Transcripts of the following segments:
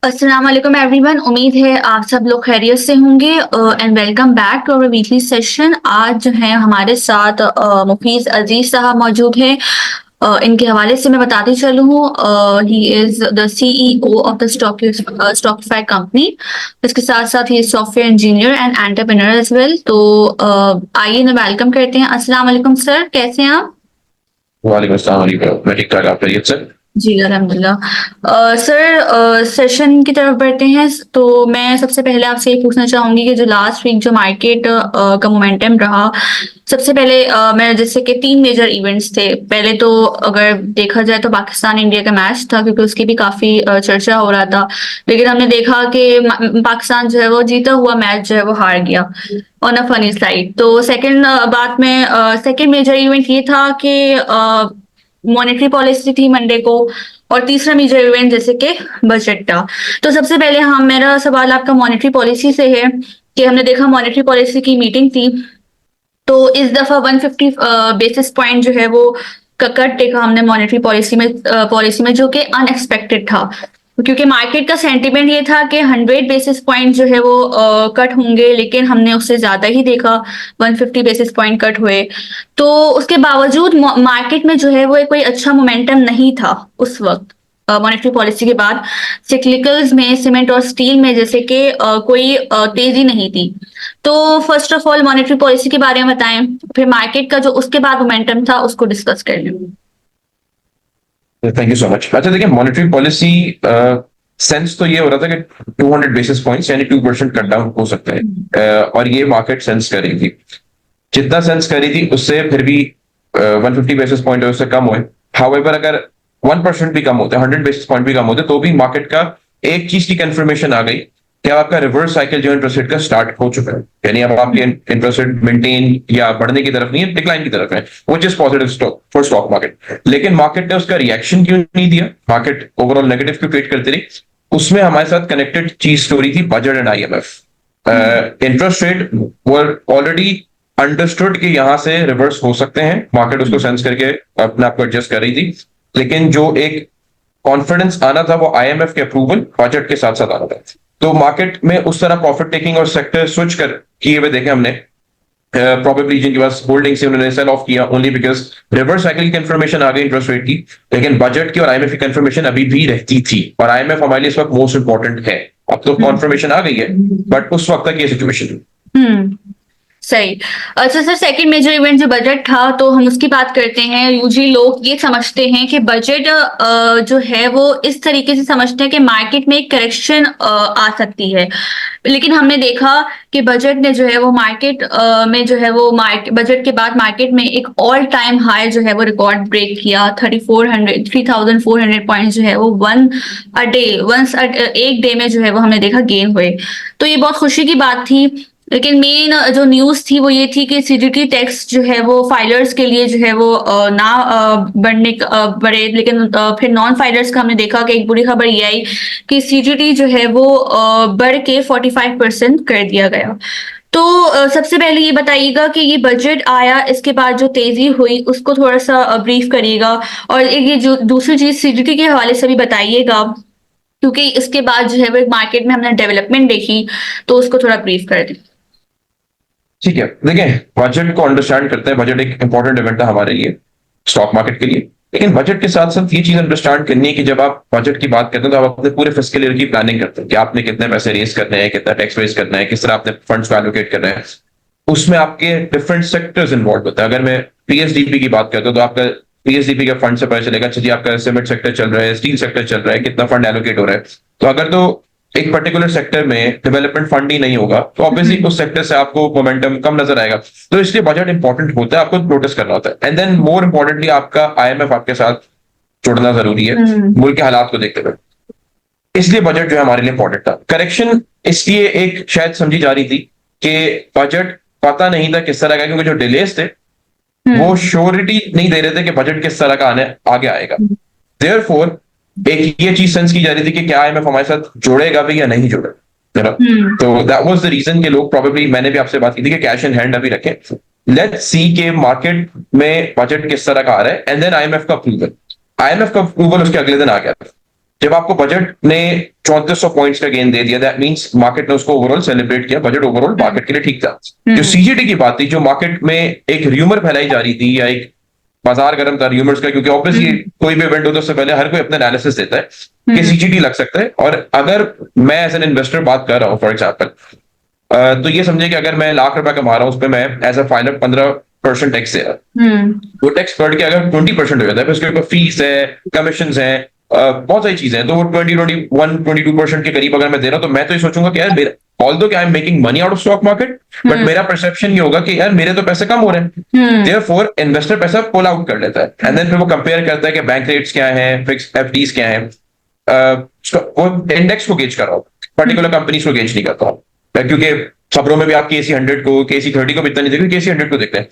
अस्सलाम वालेकुम एवरीवन। उम्मीद है आप सब लोग खैरियत से होंगे and welcome back to our weekly session. आज जो है हमारे साथ मुफीज अजीज साहब मौजूद हैं। इनके हवाले से मैं बताती चलूँ, he is the CEO of the Stockify company. इसके साथ साथ ही software engineer and entrepreneur as well. तो आइए इन्हें वेलकम करते हैं। अस्सलाम वालेकुम सर, कैसे हैं आप? वालेकुम अस्सलाम वालेकुम। मैं ठीक ठाक, आप खैरियत से? जी अल्हम्दुलिल्लाह। सर सेशन की तरफ बढ़ते हैं। तो मैं सबसे पहले आपसे ये पूछना चाहूँगी कि जो लास्ट वीक जो मार्केट का मोमेंटम रहा, सबसे पहले मैं जैसे कि 3 मेजर इवेंट्स थे। पहले तो अगर देखा जाए तो पाकिस्तान इंडिया का मैच था, क्योंकि उसकी भी काफ़ी चर्चा हो रहा था। लेकिन हमने देखा कि पाकिस्तान जो है वो जीता हुआ मैच जो है वो हार गया ऑन अ फनी साइड। तो सेकंड बात में सेकंड मेजर इवेंट ये था कि मॉनेटरी पॉलिसी थी मंडे को, और तीसरा मेजर इवेंट जैसे कि बजट था। तो सबसे पहले हम मेरा सवाल आपका मॉनेटरी पॉलिसी से है कि हमने देखा मॉनेटरी पॉलिसी की मीटिंग थी, तो इस दफा 150 बेसिस पॉइंट जो है वो कट देखा हमने मॉनेटरी पॉलिसी में जो कि अनएक्सपेक्टेड था, क्योंकि मार्केट का सेंटीमेंट ये था कि 100 बेसिस पॉइंट जो है वो कट होंगे, लेकिन हमने उससे ज्यादा ही देखा, 150 बेसिस पॉइंट कट हुए। तो उसके बावजूद मार्केट में जो है वो कोई अच्छा मोमेंटम नहीं था उस वक्त। मॉनेटरी पॉलिसी के बाद सिक्लिकल्स में, सीमेंट और स्टील में जैसे कि कोई तेजी नहीं थी। तो first of all monetary policy के बारे में बताएं, फिर मार्केट का जो उसके बाद मोमेंटम था उसको डिस्कस कर लें। Thank you so much. अच्छा देखिए, मॉनेटरी पॉलिसी सेंस तो ये हो रहा था कि 200 बेसिस पॉइंट्स यानी 2% कट डाउन हो सकता है, और ये मार्केट सेंस कर रही थी। जितना सेंस कर रही थी उससे फिर भी 150 बेसिस पॉइंट उससे कम हुए। हाउएवर अगर 1% भी कम होते, 100 बेसिस पॉइंट भी कम होते, तो भी मार्केट का एक चीज की कंफर्मेशन आ गई कि अब आपका रिवर्स साइकिल जो इंटरेस्ट रेट का स्टार्ट हो चुका है। यानी अब आपके इंटरेस्ट रेट मेंटेन या बढ़ने की तरफ नहीं है, डिक्लाइन की तरफ है, which is positive for stock market. लेकिन मार्केट ने उसका रिएक्शन क्यों नहीं दिया? मार्केट ओवरऑल नेगेटिव क्यों क्रिएट करती रही? उसमें हमारे साथ कनेक्टेड चीज स्टोरी थी budget and IMF. Interest rate were already understood कि यहां से रिवर्स हो सकते हैं, मार्केट उसको सेंस करके अपने आप को एडजस्ट कर रही थी। लेकिन जो एक कॉन्फिडेंस आना था वो आईएमएफ के अप्रूवल बजट के साथ साथ आना था। तो मार्केट में उस तरह प्रॉफिट टेकिंग और सेक्टर स्विच कर किए हुए देखे हमने। प्रोबेबली जिनके पास होल्डिंग से उन्होंने सेल ऑफ किया ओनली बिकॉज रिवर्स साइकिल की कंफर्मेशन आ गई इंटरेस्ट रेट की। लेकिन बजट की और आईएमएफ की कंफर्मेशन अभी भी रहती थी, और आईएमएफ हमारे लिए इस वक्त मोस्ट इंपॉर्टेंट है। अब तो कॉन्फर्मेशन आ गई है, बट उस वक्त तक ये सिचुएशन थी। हम्म, सही। अच्छा सर, सेकंड मेजर इवेंट जो बजट था, तो हम उसकी बात करते हैं। यूजुअली लोग ये समझते हैं कि बजट जो है वो इस तरीके से समझते हैं कि मार्केट में एक करेक्शन आ सकती है। लेकिन हमने देखा कि बजट ने जो है वो मार्केट में जो है वो बजट के बाद मार्केट में एक ऑल टाइम हाई जो है वो रिकॉर्ड ब्रेक किया। 3400 पॉइंट जो है वो एक डे में जो है वो हमने देखा गेन हुए। तो ये बहुत खुशी की बात थी। लेकिन मेन जो न्यूज थी वो ये थी कि सीजीटी टैक्स जो है वो फाइलर्स के लिए जो है वो ना बढ़े। लेकिन फिर नॉन फाइलर्स का हमने देखा कि एक बुरी खबर ये आई कि सीजीटी जो है वो बढ़ के 45% कर दिया गया। तो सबसे पहले ये बताइएगा कि ये बजट आया, इसके बाद जो तेजी हुई उसको थोड़ा सा ब्रीफ करिएगा। और एक ये जो दूसरी चीज सीजीटी के हवाले से भी बताइएगा, क्योंकि इसके बाद जो है वो मार्केट में हमने डेवलपमेंट देखी, तो उसको थोड़ा ब्रीफ कर दें। ठीक है, देखिए बजट को अंडरस्टैंड करते हैं। बजट एक इंपॉर्टेंट इवेंट है हमारे लिए, स्टॉक मार्केट के लिए। लेकिन बजट के साथ साथ ये चीज अंडरस्टैंड करनी है कि जब आप बजट की बात करते हैं तो आप अपने पूरे फिस्कल ईयर की प्लानिंग करते हैं कि आपने कितने पैसे रेज करने हैं, कितना टैक्स रेज करना है, किस तरह आपने फंड्स को एलोकेट करना है। उसमें आपके डिफरेंट सेक्टर्स इन्वॉल्व होते हैं। अगर मैं पीएसडीपी की बात करता हूँ तो आपका पीएसडीपी का फंड से पता चलेगा, अच्छा जी आपका सीमेंट सेक्टर चल रहा है, स्टील सेक्टर चल रहा है, कितना फंड एलोकेट हो रहा है। तो अगर तो एक पर्टिकुलर सेक्टर में डेवलपमेंट फंड ही नहीं होगा तो ऑब्वियसली उस सेक्टर से आपको मोमेंटम कम नजर आएगा। तो इसलिए बजट इंपॉर्टेंट होता है, आपको नोटिस करना होता है। एंड देन मोर इंपॉर्टेंटली आपका आईएमएफ आपके साथ जुड़ना जरूरी है मुल्क के हालात को देखते हुए। इसलिए बजट जो है हमारे लिए इंपॉर्टेंट था। करेक्शन इसलिए एक शायद समझी जा रही थी कि बजट पता नहीं था किस तरह का, क्योंकि जो डिलेस थे वो श्योरिटी नहीं दे रहे थे कि बजट किस तरह का आगे आएगा। देयरफॉर एक ये चीज सेंस की जा रही थी कि क्या आईएमएफ हमारे साथ जुड़ेगा भी या नहीं जुड़ेगा। तो दैट वाज द रीजन कि लोग प्रोबेबली, मैंने भी आपसे बात की थी कि कैश इन हैंड अभी रखें, लेट्स सी के मार्केट में बजट किस तरह का आ रहा है, एंड देन आईएमएफ का अप्रूवल। आईएमएफ का अप्रूवल उसके अगले दिन आ गया। जब आपको बजट ने 3400 पॉइंट्स का गेन दे दिया, दैट मींस मार्केट ने उसको ओवरऑल सेलिब्रेट किया, बजट ओवरऑल मार्केट के लिए ठीक था। जो सीजीटी की बात थी, जो मार्केट में एक र्यूमर फैलाई जा रही थी या एक बाजार गर्म था र्यूमर्स का, क्योंकि ऑब्वियसली कोई भी इवेंट होता है उससे पहले हर कोई अपना एनालिसिस देता है कि सीजीटी लग सकता है। और अगर मैं एज एन इन्वेस्टर बात कर रहा हूँ फॉर एग्जाम्पल, तो ये समझे कि अगर मैं लाख रुपए कमा रहा हूँ, उस पर मैं एज अ फाइनल 15% टैक्स दे रहा, वो टैक्स बढ़ के अगर 20% हो जाता है, फिर उसके ऊपर फीस है, कमीशन है, बहुत सारी चीजें हैं, तो वो 22% के करीब अगर मैं दे रहा हूँ, तो मैं तो ये सोचूंगा कि यार मेरा, ऑल्दो कि I am making money out of stock market, but मेरा परसेप्शन ये होगा कि यार मेरे तो पैसे कम हो रहे हैं, देयरफॉर इन्वेस्टर पैसा पुल आउट कर लेता है, एंड देन फिर वो कंपेयर करता है कि बैंक रेट्स क्या है, फिक्स एफडीज क्या है, वो इंडेक्स को गेज कर रहा हूँ, पर्टिकुलर कंपनीज को गेज नहीं करता हूँ, क्योंकि खबरों में भी आप केसी 100 को, केसी 30 को भी इतना नहीं देखते, केसी 100 को देखते हैं।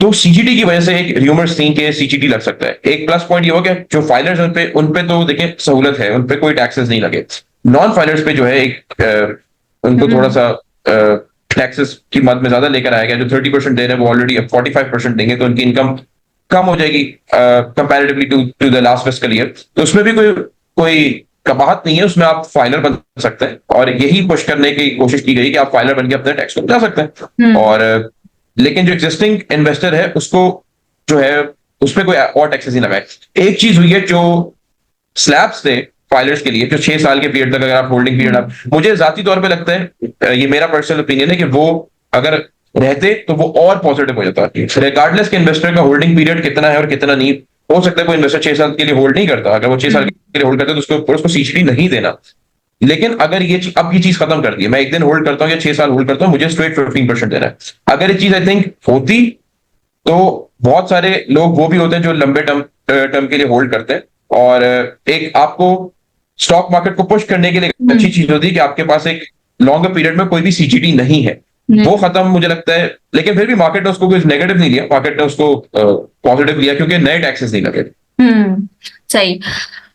तो सीजीटी की वजह से एक र्यूमर्स थी कि सीजीटी लग सकता है। एक प्लस पॉइंट ये हो कि जो फाइलर्स उन पे तो देखिए सहूलत है, उन पे कोई टैक्सेस नहीं लगे। नॉन फाइलर्स पे जो है एक उनको थोड़ा सा टैक्सेस की मद में ज्यादा लेकर आया गया। जो 30% दे रहे हैं वो ऑलरेडी अब 45% देंगे, तो उनकी इनकम कम हो जाएगी comparatively to the last fiscal year. तो उसमें भी कोई कबाहत नहीं है, उसमें आप फाइलर बन सकते हैं, और यही पुश करने की कोशिश की गई कि आप फाइलर बन के अपने टैक्स को बचा सकते हैं। और लेकिन जो एग्जिस्टिंग इन्वेस्टर है उसको जो है उसमें कोई और टैक्सेस नहीं लगाए। एक चीज हुई है, जो स्लैब्स थे फाइलर्स के लिए, जो 6 साल के पीरियड तक अगर आप होल्डिंग पीरियड, आप, मुझे जाती तौर पे लगता है, ये मेरा पर्सनल ओपिनियन है कि वो अगर रहते तो वो और पॉजिटिव हो जाता है। रिगार्डलेस के इन्वेस्टर का होल्डिंग पीरियड कितना है और कितना नहीं, हो सकता है कोई इन्वेस्टर 6 साल के लिए होल्ड नहीं करता, अगर वो 6 साल के लिए होल्ड करता है तो उसको सीजीटी नहीं देना। लेकिन अगर अब ये चीज खत्म कर दी है, मैं 1 दिन होल्ड करता हूँ या 6 साल होल्ड करता हूँ, मुझे स्ट्रेट 15% देना है। अगर ये चीज आई थिंक होती, तो बहुत सारे लोग वो भी होते हैं जो लंबे टर्म के लिए होल्ड करते हैं, और एक आपको स्टॉक मार्केट को पुश करने के लिए अच्छी चीज होती है कि आपके पास एक लॉन्गर पीरियड में कोई भी सीजीटी नहीं है। वो खत्म मुझे लगता है, लेकिन फिर भी मार्केट ने उसको कोई नेगेटिव नहीं लिया, मार्केट ने उसको पॉजिटिव लिया, क्योंकि नए टैक्सेस नहीं लगे। सही।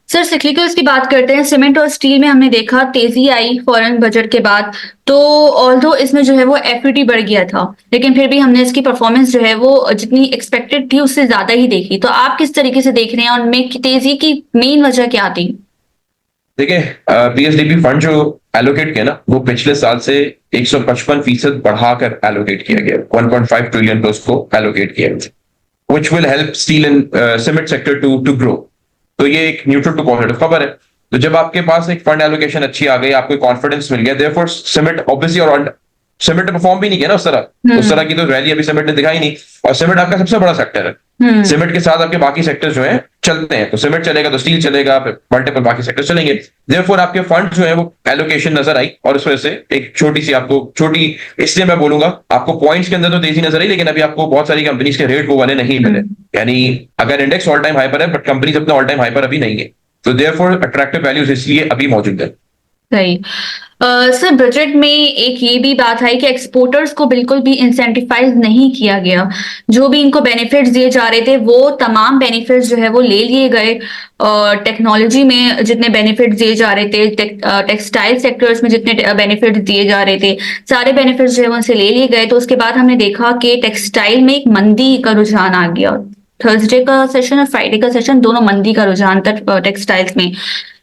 सर सिक्लिकल्स की बात करते हैं। सीमेंट और स्टील में हमने देखा तेजी आई फॉरेन बजट के बाद, तो ऑल्दो इसमें जो है वो एफईटी बढ़ गया था, लेकिन फिर भी हमने इसकी परफॉर्मेंस जो है वो जितनी एक्सपेक्टेड थी उससे ज्यादा ही देखी। तो आप किस तरीके से देख रहे हैं, और उनमें तेजी की मेन वजह क्या थी? देखिए, पीएसडीपी फंड जो एलोकेट किया ना, वो पिछले साल से 155% बढ़ाकर एलोकेट किया गया, 1.5 ट्रिलियन पे उसको एलोकेट किया गया, which will help steel and cement sector to grow। तो ये एक न्यूट्रल टू पॉजिटिव खबर है। तो जब आपके पास एक फंड एलोकेशन अच्छी आ गई, आपको कॉन्फिडेंस मिल गया, देयरफॉर सीमेंट ऑब्वियसली, और सीमेंट ने परफॉर्म भी नहीं किया ना उस तरह की तो रैली अभी सीमेंट ने दिखाई नहीं, और सीमेंट आपका सबसे बड़ा सेक्टर है। सीमेंट के साथ आपके बाकी सेक्टर जो है चलते हैं, तो सीमेंट चलेगा तो स्टील चलेगा, फिर मल्टीपल बाकी सेक्टर चलेंगे। देयरफॉर आपके फंड जो है वो एलोकेशन नजर आई, और उस वजह से एक छोटी इसलिए मैं बोलूंगा आपको पॉइंट्स के अंदर तो तेजी नजर आई, लेकिन अभी आपको बहुत सारी कंपनीज के रेट वो वाले नहीं मिले। यानी अगर इंडेक्स ऑल टाइम हाई पर है, बट कंपनीज अपने ऑल टाइम हाई पर अभी नहीं है, तो देयरफॉर अट्रैक्टिव वैल्यूज इसलिए अभी मौजूद है। सही। सर बजट में एक ये भी बात आई कि एक्सपोर्टर्स को बिल्कुल भी इंसेंटिवाइज नहीं किया गया। जो भी इनको बेनिफिट्स दिए जा रहे थे वो तमाम बेनिफिट्स जो है वो ले लिए गए। टेक्नोलॉजी में जितने बेनिफिट्स दिए जा रहे थे, टेक्सटाइल सेक्टर्स में जितने बेनिफिट्स दिए जा रहे थे, सारे बेनिफिट्स जो है उनसे ले लिए गए। तो उसके बाद हमने देखा कि टेक्सटाइल में एक मंदी का रुझान आ गया। थर्सडे का सेशन और फ्राइडे का सेशन दोनों मंदी का रुझान था टेक्सटाइल्स में।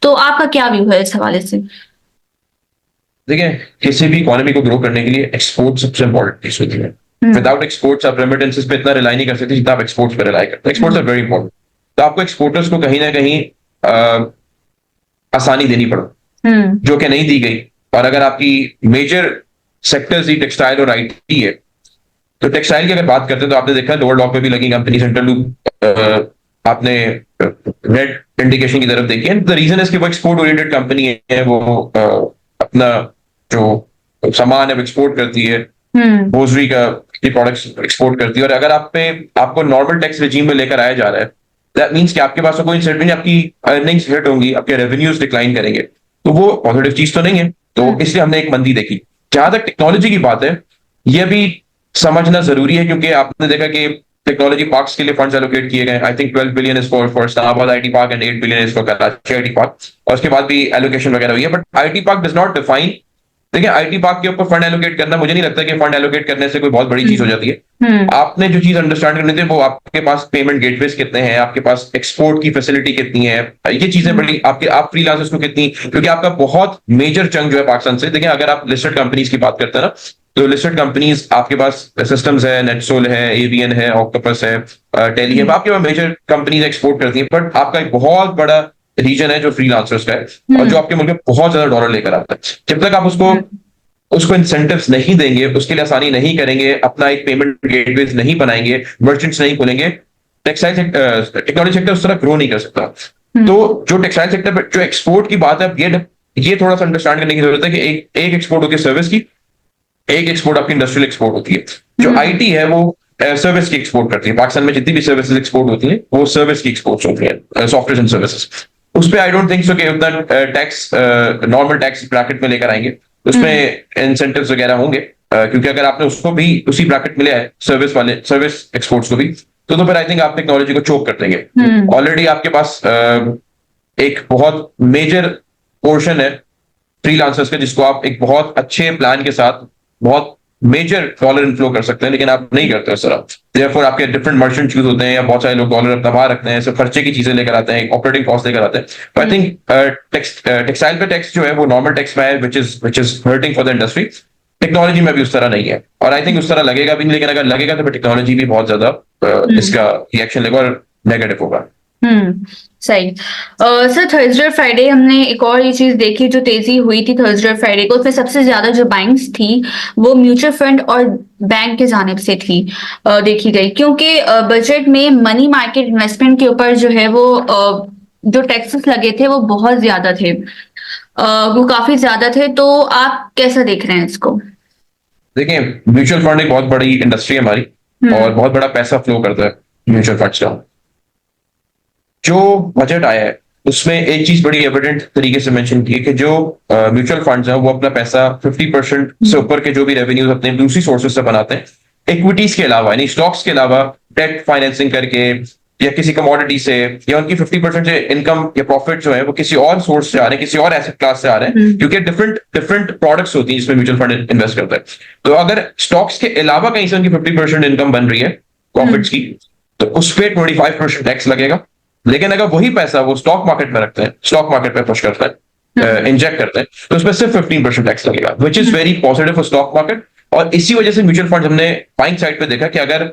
तो आपका क्या व्यू है इस हवाले से? देखिए, किसी भी इकोनॉमी को ग्रो करने के लिए एक्सपोर्ट सबसे इंपॉर्टेंट चीज होती है। विदाउट एक्सपोर्ट्स आप रेमिटेंसेस पे इतना रिलाई नहीं कर सकते जितना आप एक्सपोर्ट्स पे रिलाई करते हैं। Exports are very important. तो आपको एक्सपोर्टर्स को कहीं ना कहीं आसानी देनी पड़े, जो कि नहीं दी गई। और अगर आपकी मेजर सेक्टर्स ही टेक्सटाइल और आईटी है, तो टेक्सटाइल की अगर बात करते हैं तो आपने देखा लोअर लॉक पे भी लगी कंपनी इंटरलूप, आपने रेड इंडिकेशन की तरफ देखी है। द रीजन है कि वो एक्सपोर्ट ओरिएंटेड कंपनी है, वो अपना जो सामान है एक्सपोर्ट करती है, होजरी का प्रोडक्ट्स एक्सपोर्ट करती है। और अगर आपको नॉर्मल टैक्स रिजीम में लेकर आया जा रहा है, दैट मींस कि आपके पास तो कोई इंसेंटिव नहीं, आपकी अर्निंग्स हिट होंगी, आपके रेवेन्यूज डिक्लाइन करेंगे, तो वो पॉजिटिव चीज तो नहीं है। तो इसलिए हमने एक मंदी देखी। जहां तक टेक्नोलॉजी की बात है, यह भी समझना जरूरी है, क्योंकि आपने देखा कि टेक्नोलॉजी पार्क्स के लिए फंड्स एलोकेट किए गए। I think 12 billion is for Islamabad IT park and 8 billion is for Karachi IT park, और उसके बाद भी एलोकेशन वगैरह हुई है। But IT park does not define देखिए आईटी पार्क के ऊपर फंड एलोकेट करना, मुझे नहीं लगता कि फंड एलोकेट करने से कोई बहुत बड़ी चीज हो जाती है। आपने जो चीज अंडरस्टैंड करनी थी वो आपके पास पेमेंट गेटवेज कितने हैं, आपके पास एक्सपोर्ट की फैसिलिटी कितनी है, ये चीजें बड़ी आपके आप फ्रीलांसर्स को कितनी, क्योंकि आपका बहुत मेजर चंक जो है पाकिस्तान से, देखिए अगर आप लिस्टेड कंपनीज की बात करते हैं ना, तो लिस्टेड कंपनीज आपके पास सिस्टम्स है, नेटसोल है, एवीएन है, ऑक्टोपस है, टेली है, आपके पास मेजर कंपनीज एक्सपोर्ट करती हैं, बट आपका एक बहुत बड़ा रीजन है जो फ्रीलांसर्स का है और जो आपके मुल्क में बहुत ज्यादा डॉलर लेकर आता है। जब तक आप उसको उसको इंसेंटिव्स नहीं देंगे, उसके लिए आसानी नहीं करेंगे, अपना एक पेमेंट गेटवेज नहीं बनाएंगे, मर्चेंट्स नहीं खोलेंगे, टेक्सटाइल टेक्नोलॉजी सेक्टर उस तरह ग्रो नहीं कर सकता। तो जो टेक्सटाइल सेक्टर पर जो एक्सपोर्ट की बात है, ये थोड़ा सा अंडरस्टैंड करने की जरूरत है कि एक एक्सपोर्ट होती है सर्विस की, एक एक्सपोर्ट आपकी इंडस्ट्रियल एक्सपोर्ट होती है। जो आईटी है वो सर्विस की एक्सपोर्ट करती है। पाकिस्तान में जितनी भी सर्विसेज एक्सपोर्ट होती हैं वो सर्विस की एक्सपोर्ट होती है, सॉफ्टवेयर एंड सर्विसेज। उस पर आई डोंट थिंक सो कि उतना टैक्स नॉर्मल टैक्स ब्रैकेट में लेकर आएंगे, उसमें इंसेंटिव्स वगैरह होंगे, क्योंकि अगर आपने उसको भी उसी ब्रैकेट में लिया है सर्विस एक्सपोर्ट्स को भी, तो फिर आई थिंक आप टेक्नोलॉजी को चोक कर देंगे। ऑलरेडी आपके पास एक बहुत मेजर पोर्शन है फ्रीलांसर्स का, जिसको आप एक बहुत अच्छे प्लान के साथ बहुत मेजर डॉलर इनफ्लो कर सकते हैं, लेकिन आप नहीं करते उस तरह। देयरफॉर आपके डिफरेंट मर्चेंट यूज होते हैं, या बहुत सारे लोग डॉलर अपना बाहर रखते हैं, सिर्फ खर्चे की चीजें लेकर आते हैं, ऑपरेटिंग कॉस्ट लेकर आते हैं। तो आई थिंक टेक्सटाइल पे टैक्स जो है वो नॉर्मल टैक्स में है, which is hurting for the industry. Technology में भी उस तरह नहीं है, और आई थिंक उस तरह लगेगा भी नहीं, लेकिन अगर लगेगा तो फिर टेक्नोलॉजी भी बहुत ज्यादा इसका रिएक्शन लेगा और नेगेटिव होगा। सही। सर थर्सडे और फ्राइडे हमने एक और ये चीज देखी जो तेजी हुई थी थर्सडे और फ्राइडे को, उसमें सबसे ज्यादा जो बाइंग्स थी वो म्यूचुअल फंड और बैंक के जानिब से थी, देखी गई, क्योंकि बजट में मनी मार्केट इन्वेस्टमेंट के ऊपर जो है वो जो टैक्सेस लगे थे वो बहुत ज्यादा थे, वो काफी ज्यादा थे। तो आप कैसा देख रहे हैं इसको? देखिए म्यूचुअल फंड एक बहुत बड़ी इंडस्ट्री है हमारी, और बहुत बड़ा पैसा फ्लो करता है म्यूचुअल फंड्स का। जो बजट आया है उसमें एक चीज बड़ी एविडेंट तरीके से मेंशन की है कि जो म्यूचुअल फंड्स हैं वो अपना पैसा 50% से ऊपर के जो भी रेवेन्यूज अपने दूसरी सोर्सेज से बनाते हैं, इक्विटीज के अलावा यानी स्टॉक्स के अलावा, डेट फाइनेंसिंग करके या किसी कमोडिटी से, या उनकी 50% से इनकम या प्रॉफिट जो है वो किसी और सोर्स से आ रहे हैं, किसी और एसेट क्लास से आ रहे हैं, क्योंकि डिफरेंट डिफरेंट प्रोडक्ट्स होती हैं जिसमें म्यूचुअल फंड इन्वेस्ट करता है। तो अगर स्टॉक्स के अलावा कहीं से उनकी 50% इनकम बन रही है प्रॉफिट्स की, तो उस पर 25% टैक्स लगेगा। लेकिन अगर वही पैसा वो स्टॉक मार्केट में रखते हैं, स्टॉक मार्केट में पुश करते हैं, इंजेक्ट करते हैं, तो उसमें सिर्फ 15% टैक्स लगेगा, which is very positive for stock market. और इसी वजह से म्यूचुअल फंड हमने बाइंग साइड पे देखा कि अगर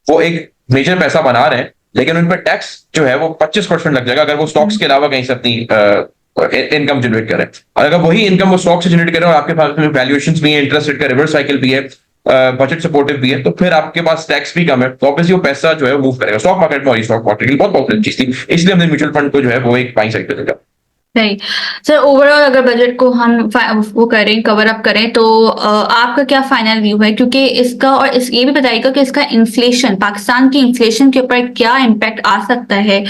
वो एक मेजर पैसा बना रहे हैं, लेकिन उन पर टैक्स जो है वो 25% लग जाएगा अगर वो स्टॉक्स के अलावा कहीं से अपनी इनकम जनरेट करें। और अगर वही इनकम वो स्टॉक से जनरेट करें और आपके पास में वैल्यूएशंस भी है, इंटरेस्ट रेट का रिवर्स साइकिल भी है, बजट सपोर्टिव भी है, तो फिर आपके पास टैक्स भी कम है, तो ऑब्वियसली वो पैसा जो है वो मूव करेगा स्टॉक मार्केट में। और स्टॉक मार्केट बहुत बहुत चीज थी, इसलिए हमने म्यूचुअल फंड को जो है वो एक बाइंग साइड पे देखा। सही। सर ओवरऑल अगर बजट को हम वो करें, कवर अप करें, तो आपका क्या फाइनल व्यू है? क्योंकि इसका और ये भी बताइएगा कि इसका इन्फ्लेशन, पाकिस्तान की इन्फ्लेशन के ऊपर क्या इम्पैक्ट आ सकता है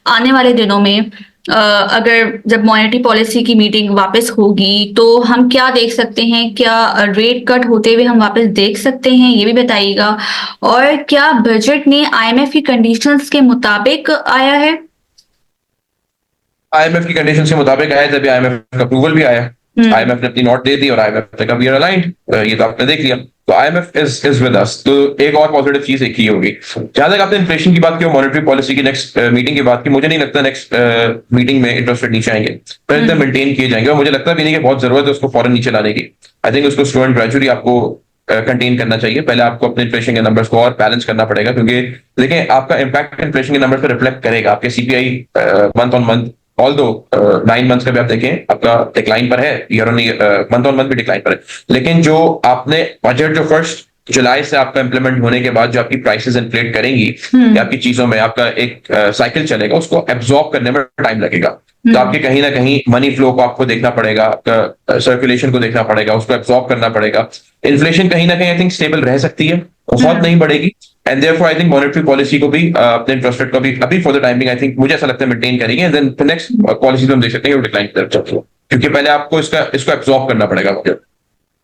आने वाले दिनों में, अगर जब मॉनेटरी पॉलिसी की मीटिंग वापस होगी तो हम क्या देख सकते हैं? क्या रेट कट होते हुए हम वापस देख सकते हैं, ये भी बताइएगा। और क्या बजट ने IMF की कंडीशंस के मुताबिक आया है? आईएमएफ की कंडीशन के मुताबिक आया, तभी आईएमएफ का अप्रूवल भी आया। आईएमएफ ने अपनी नोट दे दी और आईएमएफ ने कहा वी आर अलाइंड, ये तो आपने देख लिया। तो आईएमएफ इज विद अस। तो एक और पॉजिटिव चीज एक ही होगी। जहां तक आपने इन्फ्लेशन की बात की, मॉनेटरी पॉलिसी की नेक्स्ट मीटिंग की बात की, मुझे नहीं लगता नेक्स्ट मीटिंग में इंटरेस्ट रेट नीचे आएंगे, पहले मेंटेन किए जाएंगे, और मुझे लगता भी नहीं कि बहुत जरूरत है उसको फौरन नीचे लाने की। आई थिंक उसको स्लो एंड ग्रेजुअली आपको कंटेन करना चाहिए। पहले आपको अपने इन्फ्लेशन के नंबर्स को और बैलेंस करना पड़ेगा, क्योंकि देखिए आपका इम्पैक्ट इन्फ्लेशन के नंबर पर रिफ्लेक्ट करेगा। आपके CPI month on month, although 9 months का भी आप देखें आपका डिक्लाइन पर है, year on year month on month भी डिक्लाइन पर है। लेकिन जो आपने बजट जो 1 जुलाई से आपका इंप्लीमेंट होने के बाद जो आपकी प्राइसेस इन्फ्लेट करेंगी या आपकी चीजों में आपका एक साइकिल चलेगा, उसको एब्जॉर्ब करने में टाइम लगेगा। तो आपके कहीं ना कहीं मनी फ्लो को आपको देखना पड़ेगा, आपका सर्कुलेशन को देखना पड़ेगा, उसको एब्जॉर्ब करना पड़ेगा। इन्फ्लेशन कहीं ना कहीं आई थिंक स्टेबल रह सकती है, बहुत नहीं बढ़ेगी, and therefore I think monetary policy को भी अपने इंटरेस्ट रेट को भी अभी for the timing I think मुझे ऐसा लगता है मेंटेन करेंगे, एंड देन नेक्स्ट पॉलिसी हम देख सकते हैं वो डिक्लाइन की तरफ चलती है, क्योंकि पहले आपको इसको एब्जॉर्ब करना पड़ेगा।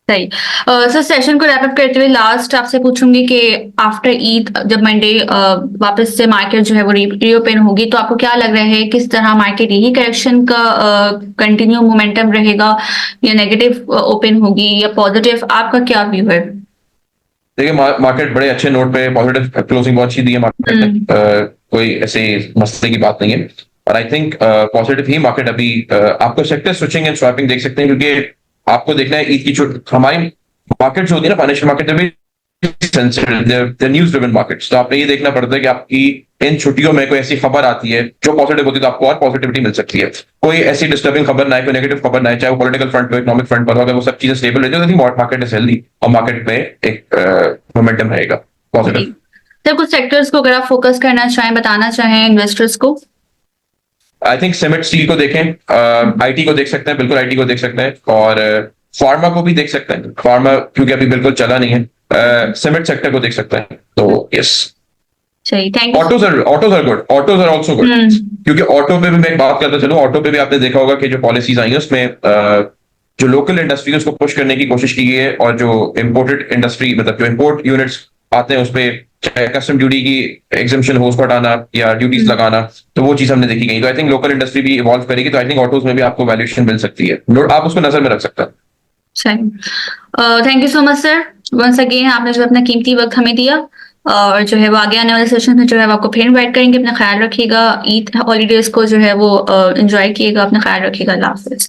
सही। सर सेशन को रैप अप करते हुए लास्ट आपसे पूछूंगी कि आफ्टर ईद जब मंडे वापस से मार्केट जो है वो रीओपन होगी तो आपको क्या लग रहा है किस तरह मार्केट यही करेक्शन का कंटिन्यू मोमेंटम रहेगा या नेगेटिव ओपन होगी या पॉजिटिव, आपका क्या व्यू है? देखिए मार्केट बड़े अच्छे नोट पे पॉजिटिव क्लोजिंग बहुत अच्छी दी है मार्केट ने। कोई ऐसे मसले की बात नहीं है और I think positive he market अभी आपको सेक्टर स्विचिंग एंड स्वैपिंग देख सकते हैं क्योंकि आपको देखना है ईद की हमारी मार्केट जो होती है ना फाइनेंशियल मार्केट में न्यूज ड्रिवन मार्केट्स, तो आपने ये देखना पड़ता है कि आपकी इन छुट्टियों में कोई ऐसी खबर आती है जो पॉजिटिव होती है तो आपको और पॉजिटिविटी मिल सकती है। कोई ऐसी डिस्टर्बिंग खबर ना है, कोई नेगेटिव खबर ना है, चाहे वो पॉलिटिकल फ्रंट पर इकोनॉमिक फ्रंट पर हो, अगर वो सब चीजें स्टेबल रहती है तो मार्केट इज हेल्दी और मार्केट में एक मोमेंटम रहेगा पॉजिटिव। सर कुछ सेक्टर्स को अगर आप फोकस करना चाहें, बताना चाहें इन्वेस्टर्स को? आई थिंक सीमेंट स्टील को देखें, आईटी को देख सकते हैं, बिल्कुल आईटी को देख सकते हैं और फार्मा को भी देख सकते हैं, फार्मा क्योंकि अभी बिल्कुल चला नहीं है, सीमेंट सेक्टर को देख सकते हैं तो यस। सही, thank you. Autos are good, autos are also good क्योंकि ऑटो पे भी मैं एक बात करता चलूं, ऑटो पे भी आपने देखा होगा कि जो पॉलिसीज आई है उसमें जो लोकल इंडस्ट्री है उसको पुश करने की कोशिश की गई है और जो इम्पोर्टेड इंडस्ट्री मतलब जो इम्पोर्ट यूनिट्स आते हैं उस पे चाहे कस्टम ड्यूटी की एग्जम्पशन हो उसको हटाना या ड्यूटीज लगाना, तो वो चीज हमने देखी गई। तो आई थिंक लोकल इंडस्ट्री भी इवॉल्व करेगी तो आई थिंक ऑटोज में भी आपको वैल्यूएशन मिल सकती है, आप उसको नजर में रख सकते हैं। सही, thank you so much sir once again, आपने जो अपना कीमती वक्त हमें दिया और जो है वो आगे आने वाले सेशन में जो है वो आपको फिर इनवाइट करेंगे। अपना ख्याल रखिएगा, ईद हॉलीडेज को जो है वो एंजॉय कीजिएगा, अपना ख्याल रखिएगा। अल्लाह हाफिज।